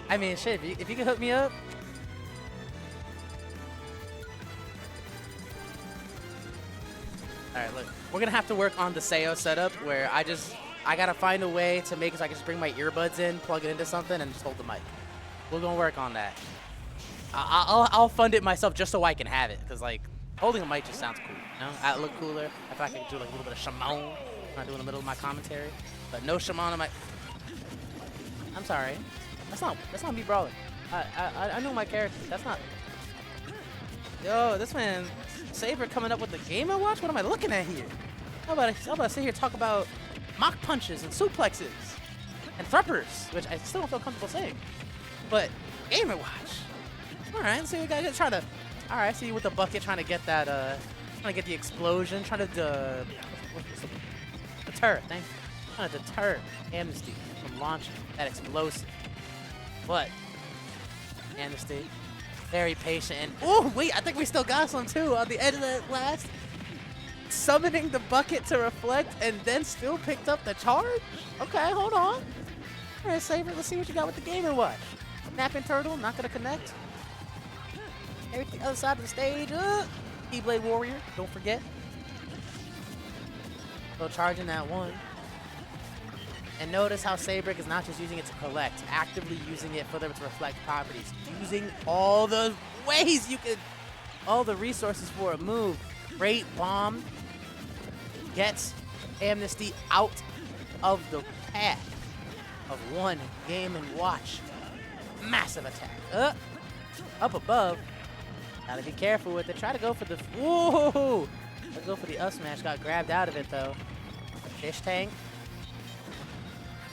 I mean, shit, if you can hook me up. All right, look, we're gonna have to work on the Seo setup where I gotta find a way to make it so I can just bring my earbuds in, plug it into something, and just hold the mic. We're gonna work on that. I'll fund it myself just so I can have it, cause like holding a mic just sounds cool. You know, I look cooler. I feel like I can do like a little bit of Shimon when I do in the middle of my commentary, but no Shimon on my. I'm sorry, that's not me, Brawler. I know my character. That's not. Yo, this man, Seibrik coming up with the Game & Watch? What am I looking at here? I'm about to sit here and talk about mock punches and suplexes and thruppers, which I still don't feel comfortable saying. But Game & Watch. All right, so you guys trying to. All right, see you with the bucket trying to get that. Trying to get the explosion. Trying to deter. Thank you. Trying to deter Amnesty from launching that explosive. But Amnesty. Very patient, and oh wait, I think we still got some too on the end of that last. Summoning the bucket to reflect and then still picked up the charge? Okay, hold on. All right, Seibrik, let's see what you got with the Game & Watch. Snapping Turtle, not gonna connect. Everything other side of the stage. Keyblade Warrior, don't forget. Still charging that one. And notice how Seibrik is not just using it to collect, actively using it for its reflect properties. Using all the ways you could, all the resources for a move. Great bomb gets Amnesty out of the path of one Game & Watch. Massive attack. Up above. Gotta be careful with it. Try to go for the, whoa! Let's go for the up smash. Got grabbed out of it though. Fish tank.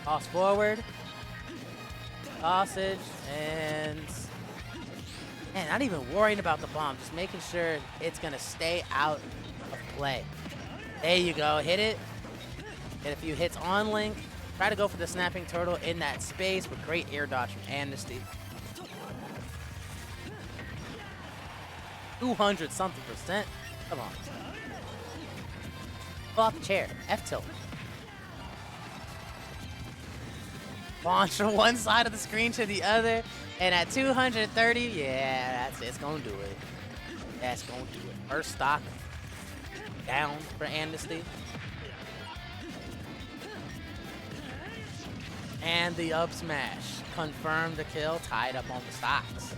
Toss forward, sausage, and not even worrying about the bomb, just making sure it's gonna stay out of play. There you go, hit it. Get a few hits on Link. Try to go for the snapping turtle in that space with great air dodge from Amnesty. 200-something%. Come on. Pull out the chair. F tilt. Launch from one side of the screen to the other, and at 230, yeah, that's it. It's gonna do it. That's gonna do it. First stock down for Amnesty. And the up smash confirmed the kill, tied up on the stocks.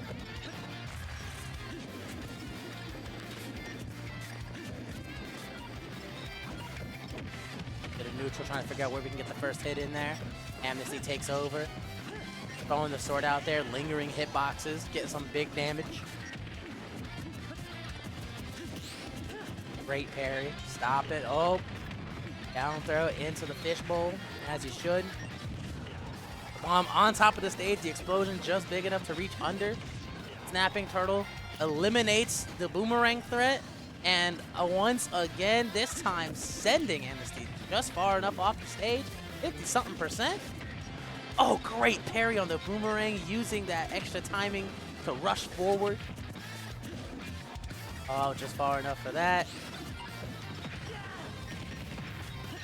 Get a neutral, trying to figure out where we can get the first hit in there. Amnesty takes over, throwing the sword out there, lingering hitboxes, getting some big damage. Great parry, stop it, oh, down throw into the fishbowl, as you should. Bomb on top of the stage, the explosion just big enough to reach under. Snapping Turtle eliminates the boomerang threat, and once again, this time sending Amnesty just far enough off the stage, 50-something%. Oh, great parry on the boomerang, using that extra timing to rush forward. Oh, just far enough for that.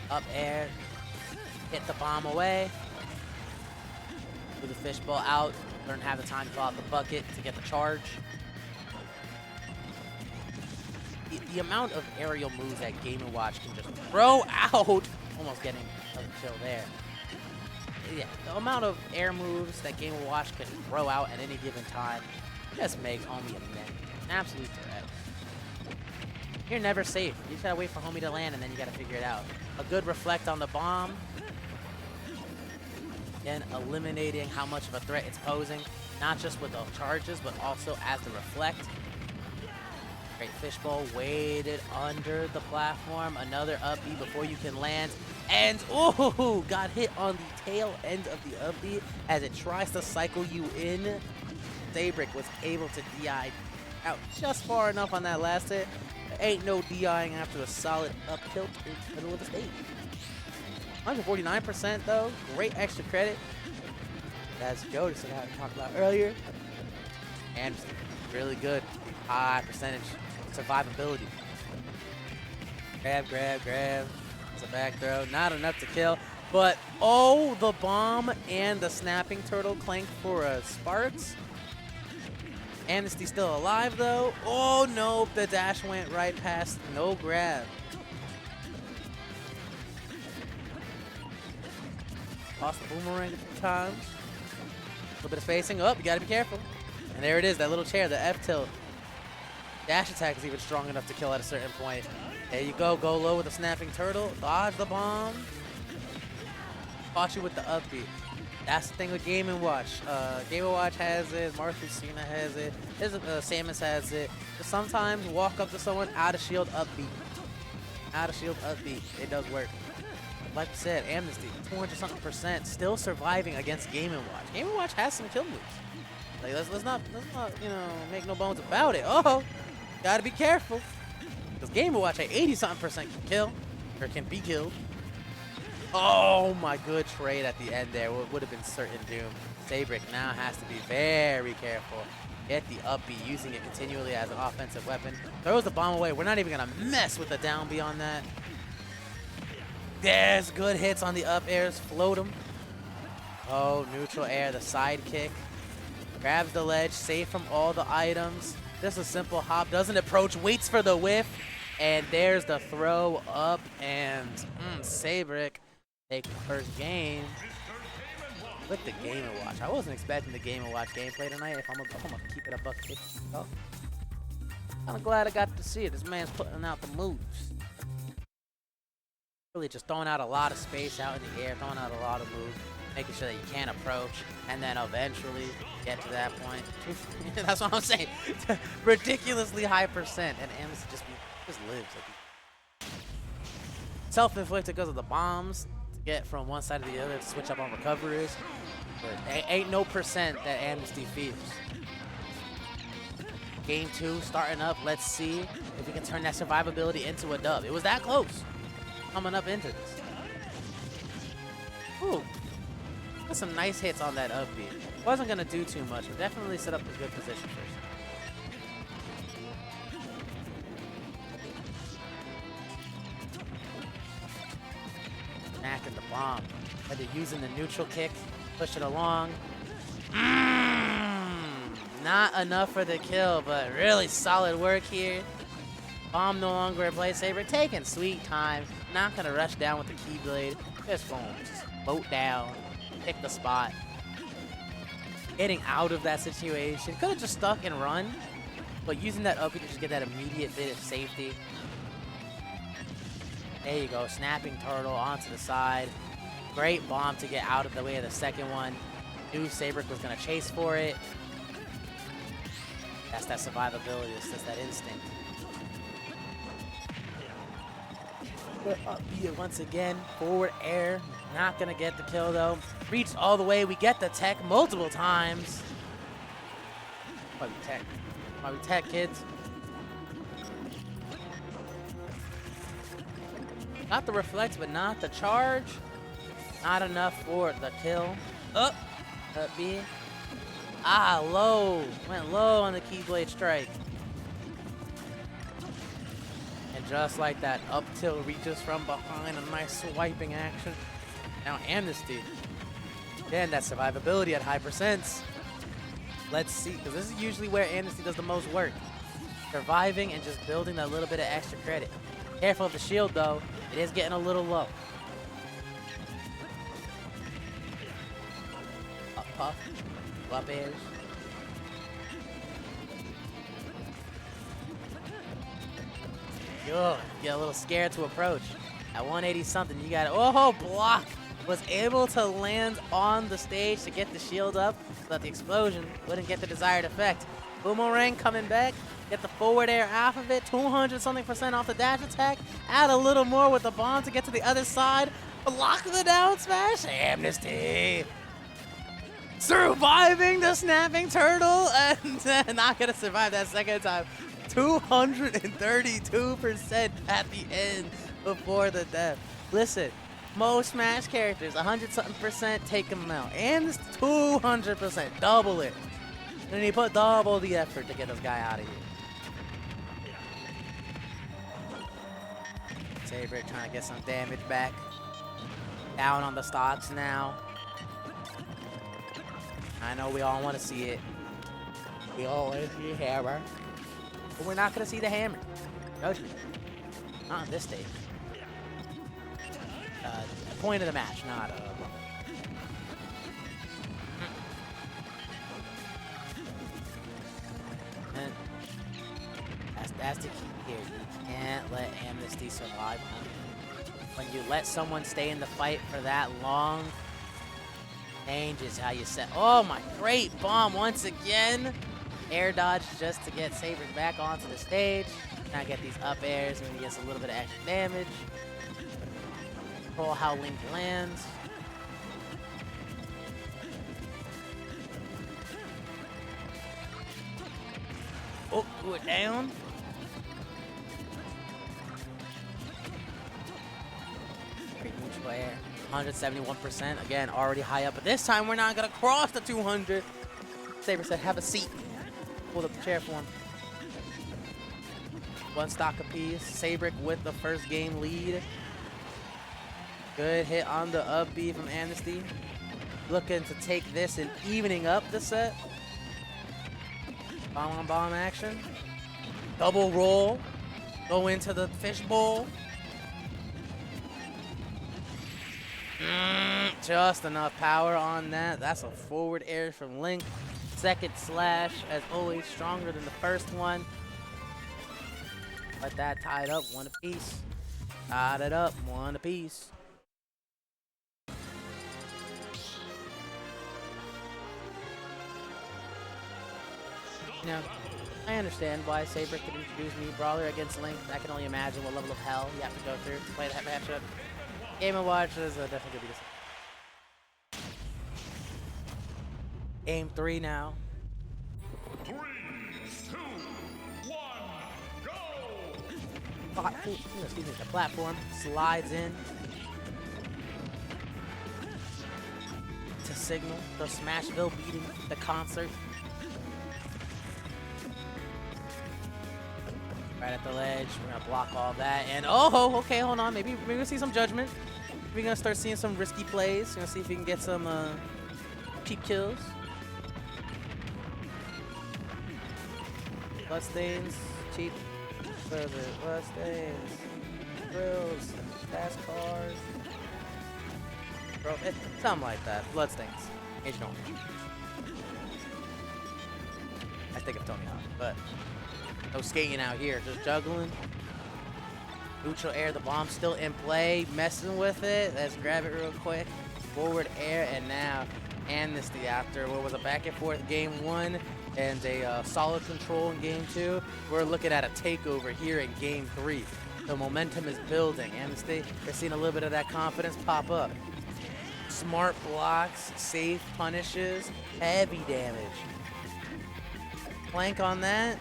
Up air, hit the bomb away. With the fishbowl out, learn to have the time to pull out the bucket to get the charge. The amount of aerial moves that Game & Watch can just throw out, almost getting a kill there. Yeah, the amount of air moves that Game & Watch can throw out at any given time just makes Homie an absolute threat. You're never safe. You just gotta wait for Homie to land and then you gotta figure it out. A good reflect on the bomb. Again, eliminating how much of a threat it's posing, not just with the charges, but also as the reflect. Great fishbowl, weighted under the platform. Another up B before you can land. And, oh, got hit on the tail end of the up B as it tries to cycle you in. Seibrik was able to DI out just far enough on that last hit. There ain't no DIing after a solid up tilt in the middle of the stage. 149% though, great extra credit. As Joe just had to talk about earlier. And really good, high percentage survivability. Grab, grab, grab. It's a back throw, not enough to kill. But, oh, the bomb and the snapping turtle clank for a Sparks. Amnesty still alive, though. Oh, no, the dash went right past. No grab. Lost the boomerang a few times. A little bit of spacing. Oh, you got to be careful. And there it is, that little chair, the F tilt. Dash attack is even strong enough to kill at a certain point. There you go. Go low with the snapping turtle. Dodge the bomb. Caught you with the upbeat. That's the thing with Game & Watch. Game & Watch has it. Martha Cena has it. Samus has it. But sometimes walk up to someone out of shield upbeat. Out of shield upbeat. It does work. Like I said, Amnesty, 200-something%, still surviving against Game & Watch. Game & Watch has some kill moves. Like, let's not, you know, make no bones about it. Oh, gotta be careful. Because Game & Watch at 80-something% can kill, or can be killed. Oh, my good trade at the end there. Would have been certain doom. Seibrik now has to be very careful. Get the upbeat, using it continually as an offensive weapon. Throws the bomb away. We're not even going to mess with the down B on that. There's good hits on the up airs. Float him. Oh, neutral air, the side kick. Grabs the ledge, safe from all the items. Just a simple hop. Doesn't approach, waits for the whiff. And there's the throw up. And Seibrik take the first game with the Game & Watch. I wasn't expecting the Game & Watch gameplay tonight. If I'm gonna keep it a buck 50. So, I'm glad I got to see it. This man's putting out the moves. Really just throwing out a lot of space out in the air, throwing out a lot of moves, making sure that you can't approach, and then eventually get to that point. That's what I'm saying. Ridiculously high percent, and Amnesty just lives. Like, self-inflicted because of the bombs. Get from one side to the other to switch up on recoveries, but ain't no percent that Amnesty feels. Game 2 starting up. Let's see if we can turn that survivability into a dub. It was that close coming up into this. Ooh, got some nice hits on that upbeat. Wasn't gonna do too much, but definitely set up a good position first. Knacking the bomb. But they're using the neutral kick. Push it along. Not enough for the kill, but really solid work here. Bomb no longer in play. Seibrik taking sweet time. Not going to rush down with the Keyblade. Just going to just boat down. Pick the spot. Getting out of that situation. Could have just stuck and run. But using that up, you can just get that immediate bit of safety. There you go, snapping turtle onto the side. Great bomb to get out of the way of the second one. Knew Seibrik was gonna chase for it. That's that survivability, that's that instinct. But upbeat once again, forward air. Not gonna get the kill though. Reached all the way, we get the tech multiple times. Why we tech? Why we tech, kids? Got the reflect, but not the charge. Not enough for the kill. Up B. Low. Went low on the Keyblade strike. And just like that, up tilt reaches from behind. A nice swiping action. Now Amnesty. Again, that survivability at high percents. Let's see, because this is usually where Amnesty does the most work. Surviving and just building that little bit of extra credit. Careful of the shield though. It is getting a little low. Up puff. Up airs. Good. Get a little scared to approach. At 180 something, you got it. Oh, block. Was able to land on the stage to get the shield up so that the explosion wouldn't get the desired effect. Boomerang coming back. Get the forward air off of it. 200-something% off the dash attack. Add a little more with the bomb to get to the other side. Block the down smash. Amnesty. Surviving the snapping turtle and not going to survive that second time. 232% at the end before the death. Listen, most Smash characters, 100-something% take them out. And it's 200%, double it. And he put double the effort to get this guy out of here. Seibrik trying to get some damage back. Down on the stocks now. I know we all want to see it. We all want to see a hammer. But we're not going to see the hammer. No, not on this stage. Point of the match, not and that's the key here. You can't let Amnesty survive. When you let someone stay in the fight for that long, changes how you set. Oh my, great bomb once again. Air dodge just to get Seibrik back onto the stage. Now get these up airs when he gets a little bit of extra damage. Control how Link lands. Oh, threw it down. Great neutral air. 171%. Again, already high up. But this time we're not going to cross the 200. Seibrik said, have a seat. Pull up the chair for him. One stock apiece. Seibrik with the first game lead. Good hit on the up B from Amnesty. Looking to take this and evening up the set. Bomb on bomb action. Double roll. Go into the fishbowl. Just enough power on that. That's a forward air from Link. Second slash, as always, stronger than the first one. Let that tie it up, one apiece. Tied it up, one apiece. You know, I understand why Seibrik could introduce me Brawler against Link. I can only imagine what level of hell you have to go through to play that matchup. Game & Watch is definitely going to be this. Game 3 now. 3, 2, 1, go! Excuse me, the platform slides in to signal the Smashville beating the concert. Right at the ledge, we're gonna block all that, and oh, okay, hold on, maybe we're gonna see some judgment. We're gonna start seeing some risky plays. We're gonna see if we can get some cheap kills. Bloodstains, cheap, what is it? Bloodstains, grills, fast cars, bro, something like that. Bloodstains, Agent Orange. I think of Tony Hawk, but no skating out here, just juggling. Neutral air, the bomb's still in play, messing with it. Let's grab it real quick. Forward air, and now Amnesty after what was a back and forth game 1 and a solid control in game 2. We're looking at a takeover here in game 3. The momentum is building. Amnesty, they're seeing a little bit of that confidence pop up. Smart blocks, safe punishes, heavy damage. Plank on that.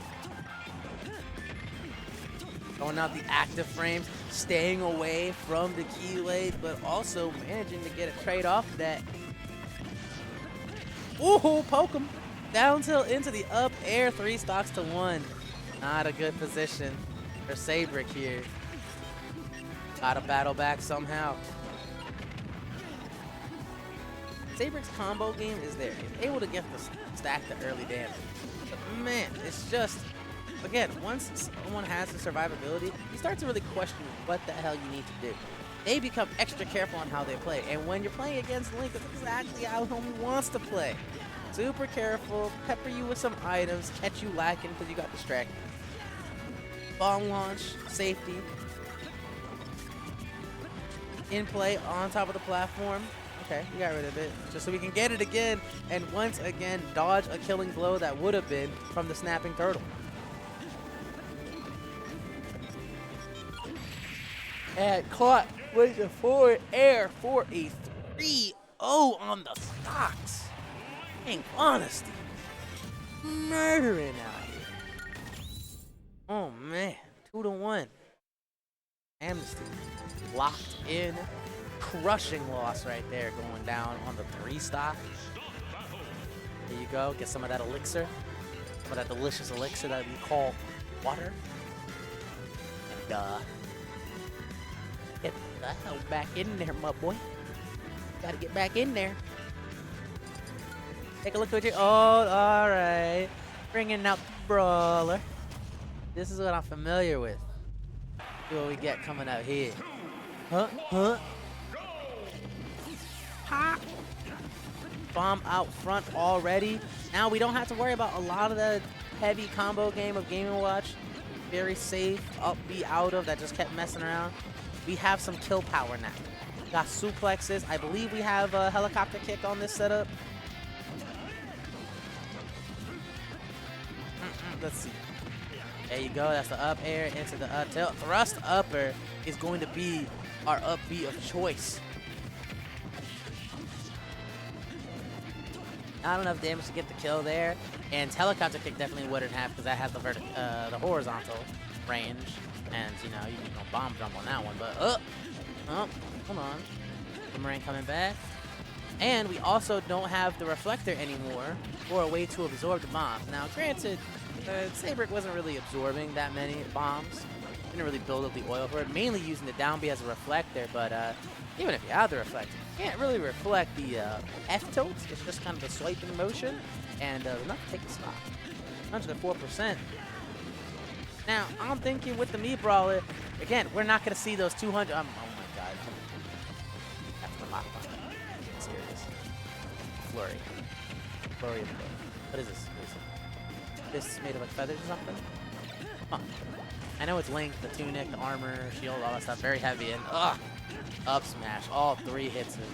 Going out the active frames, staying away from the key late, but also managing to get a trade off that. Ooh, poke him. Down tilt into the up air, 3 stocks to 1. Not a good position for Seibrik here. Gotta battle back somehow. Seibrik's combo game is there. He's able to get the stack the early damage. But man, it's just, again, once someone has the survivability, you start to really question what the hell you need to do. They become extra careful on how they play. And when you're playing against Link, that's exactly how homie wants to play. Super careful, pepper you with some items, catch you lacking because you got distracted. Bomb launch, safety. In play on top of the platform. Okay, we got rid of it. Just so we can get it again, and once again, dodge a killing blow that would have been from the snapping turtle. And caught with the forward air for a 3-0 on the stocks. Dang, Honesty. Murdering out here. Oh man, 2-1. Amnesty locked in. Crushing loss right there going down on the 3 stock. There you go. Get some of that elixir. Some of that delicious elixir that we call water. And get the hell back in there, my boy. Gotta get back in there. Take a look at your. Oh, all right. Bringing out the Brawler. This is what I'm familiar with. See what we get coming out here. Huh? Ha! Bomb out front already. Now we don't have to worry about a lot of the heavy combo game of Game & Watch. Very safe, up B out of that just kept messing around. We have some kill power now. Got suplexes. I believe we have a helicopter kick on this setup. Let's see. There you go. That's the up air into the up tilt. Thrust upper is going to be our up B of choice. Not enough damage to get the kill there, and helicopter kick definitely wouldn't have because that has the horizontal range, and you know you can go bomb jump on that one. But oh, hold on, boomerang coming back, and we also don't have the reflector anymore or a way to absorb the bombs. Now, granted, Seibrik wasn't really absorbing that many bombs. Didn't really build up the oil for it, mainly using the down B as a reflector, but even if you have the reflector, you can't really reflect the F-tilt. It's just kind of a swiping motion, and enough to take a stock. 104%. Now, I'm thinking with the Meat Brawler, again, we're not going to see those 200. Oh my god. That's the lock button. Serious. Flurry. Flurry of the bow. What is this? This is made of like feathers or something? Huh. I know it's linked, the tunic, the armor, shield, all that stuff. Very heavy, and up smash. All 3 hits him.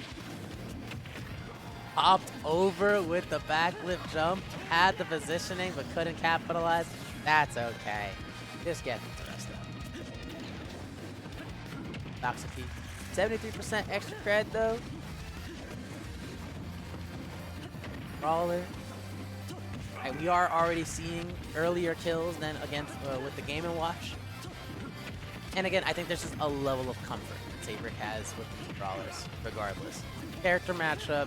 Hopped over with the backflip jump. Had the positioning, but couldn't capitalize. That's okay. Just get the rest up. Doxity. 73% extra cred, though. Brawler. We are already seeing earlier kills than against with the Game & Watch. And again, I think there's just a level of comfort that Seibrik has with the Brawlers, regardless. Character matchup,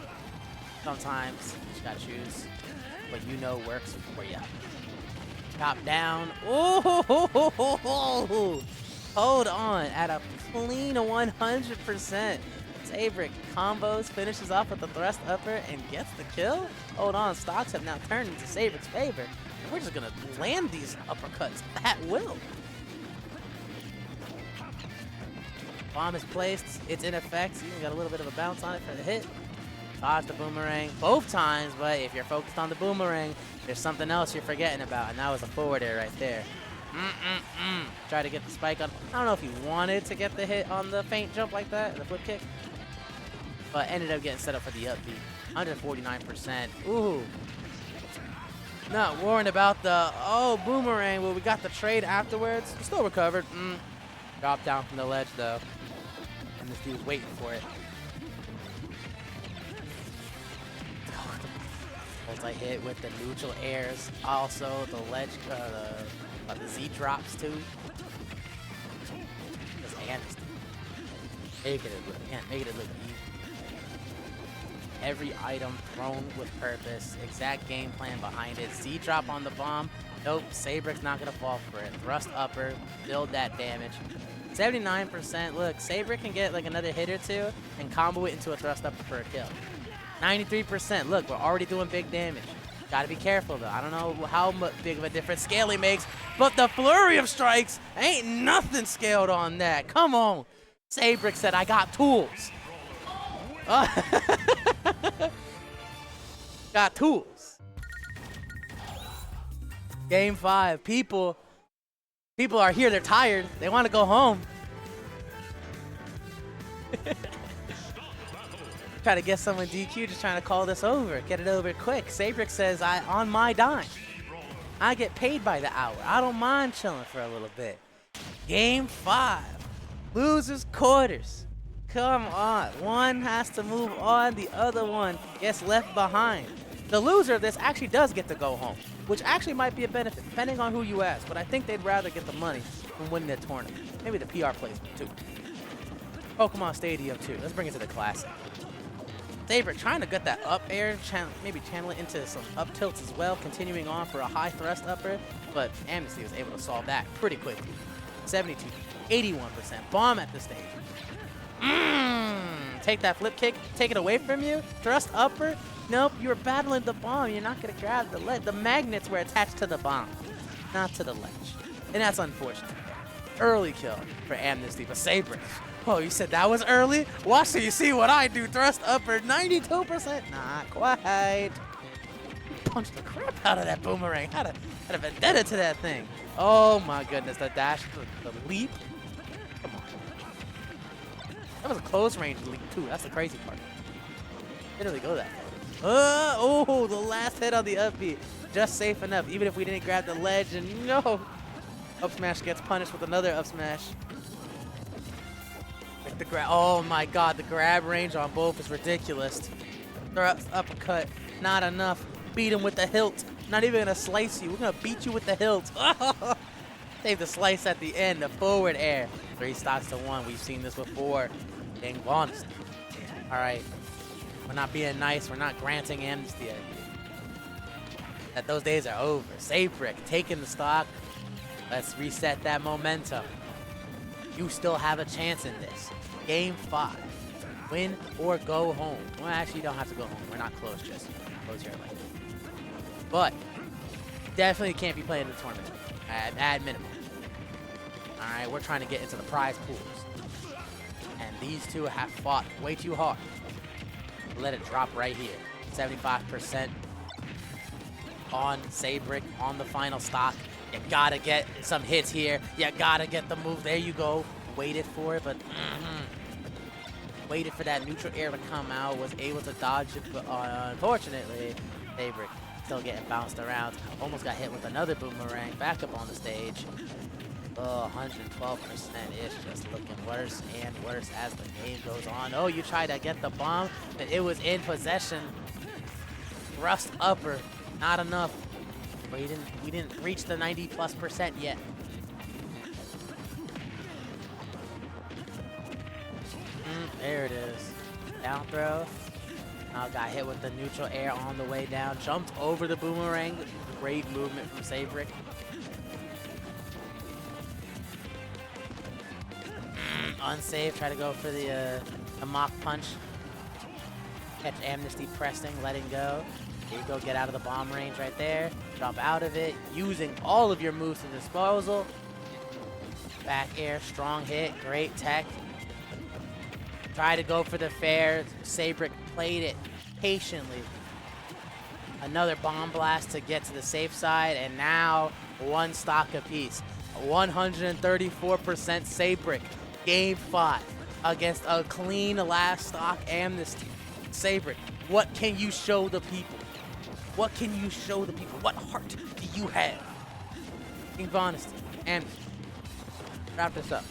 sometimes you just gotta choose what you know works for you. Chop down. Oh, hold on. At a clean 100%. Seibrik combos, finishes off with the thrust upper, and gets the kill. Hold on, stocks have now turned into Seibrik's favor, and we're just gonna land these uppercuts at will. Bomb is placed, it's in effect. You got a little bit of a bounce on it for the hit. Dodge the boomerang both times, but if you're focused on the boomerang, there's something else you're forgetting about, and that was a forward air right there. Try to get the spike on. I don't know if he wanted to get the hit on the feint jump like that, the flip kick, but ended up getting set up for the up B. 149%. Ooh. Not worrying about the, boomerang. Well, we got the trade afterwards. Still recovered. Dropped down from the ledge, though. And this dude's waiting for it. Multi-hit with the neutral airs. Also, the ledge, the Z drops, too. Just Amnesty. Making it look easy. Every item thrown with purpose. Exact game plan behind it. Z drop on the bomb. Nope, Seibrik's not gonna fall for it. Thrust upper, build that damage. 79%. Look, Seibrik can get like another hit or two and combo it into a thrust upper for a kill. 93%. Look, we're already doing big damage. Gotta be careful though. I don't know how big of a difference scaling makes, but the flurry of strikes ain't nothing scaled on that. Come on. Seibrik said, I got tools. Got tools. Game 5. People are here. They're tired. They want to go home. Try to get someone DQ. Just trying to call this over. Get it over quick. Seibrik says, on my dime. I get paid by the hour. I don't mind chilling for a little bit. Game 5. Losers quarters. Come on. One has to move on. The other one gets left behind. The loser of this actually does get to go home, which actually might be a benefit, depending on who you ask. But I think they'd rather get the money than win the tournament. Maybe the PR placement, too. Pokemon Stadium, too. Let's bring it to the classic. Seibrik trying to get that up air, maybe channel it into some up tilts as well, continuing on for a high thrust upper. But Amnesty was able to solve that pretty quickly. 72, 81%. Bomb at the stage. take that flip kick, take it away from you, thrust upper. Nope, you're battling the bomb. You're not gonna grab the ledge. The magnets were attached to the bomb, not to the ledge. And that's unfortunate. Early kill for Amnesty, but Seibrik. Oh, you said that was early? Watch till you see what I do. Thrust upper, 92%. Not quite. Punched the crap out of that boomerang. Had a vendetta to that thing. Oh my goodness, the dash, the leap. Come on. That was a close range leap too. That's the crazy part. Didn't really go that far. Oh, the last hit on the up B. Just safe enough, even if we didn't grab the ledge. And no, up smash gets punished with another up smash. Like the grab. Oh my God, the grab range on both is ridiculous. Thrust uppercut, not enough. Beat him with the hilt. Not even gonna slice you. We're gonna beat you with the hilt. Save the slice at the end. The forward air. 3 stocks to 1. We've seen this before. Being honest. All right. We're not being nice. We're not granting amnesty. That those days are over. Seibrik taking the stock. Let's reset that momentum. You still have a chance in this. Game 5. Win or go home. Well, actually, you don't have to go home. We're not close just yet. Close here like. But definitely can't be playing the tournament at minimum. All right, we're trying to get into the prize pools. And these two have fought way too hard. Let it drop right here. 75% on Seibrik on the final stock. You gotta get some hits here. You gotta get the move. There you go. Waited for it, but waited for that neutral air to come out. Was able to dodge it, but unfortunately, Seibrik still getting bounced around. Almost got hit with another boomerang back up on the stage. Oh, 112% is just looking worse and worse as the game goes on. Oh, you tried to get the bomb, but it was in possession. Thrust upper, not enough. But we didn't reach the 90+% yet. There it is. Down throw. Got hit with the neutral air on the way down. Jumped over the boomerang. Great movement from Seibrik. Unsafe. Try to go for the mock punch. Catch Amnesty pressing, letting go. There you go. Get out of the bomb range right there. Drop out of it. Using all of your moves to disposal. Back air. Strong hit. Great tech. Try to go for the fair. Seibrik played it patiently. Another bomb blast to get to the safe side, and now 1 stock apiece. 134% Seibrik. Game 5 against a clean last stock Amnesty. Seibrik, what can you show the people? What can you show the people? What heart do you have? King Honesty, Amnesty. Wrap this up.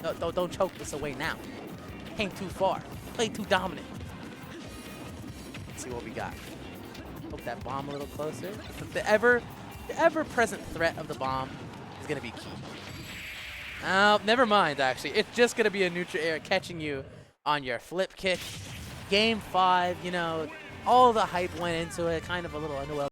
No, don't choke this away now. Came too far. Played too dominant. Let's see what we got. Poke that bomb a little closer. The ever-present threat of the bomb is going to be key. Oh, never mind, actually. It's just going to be a neutral air catching you on your flip kick. Game 5, you know, all the hype went into it. Kind of a little underwhelming.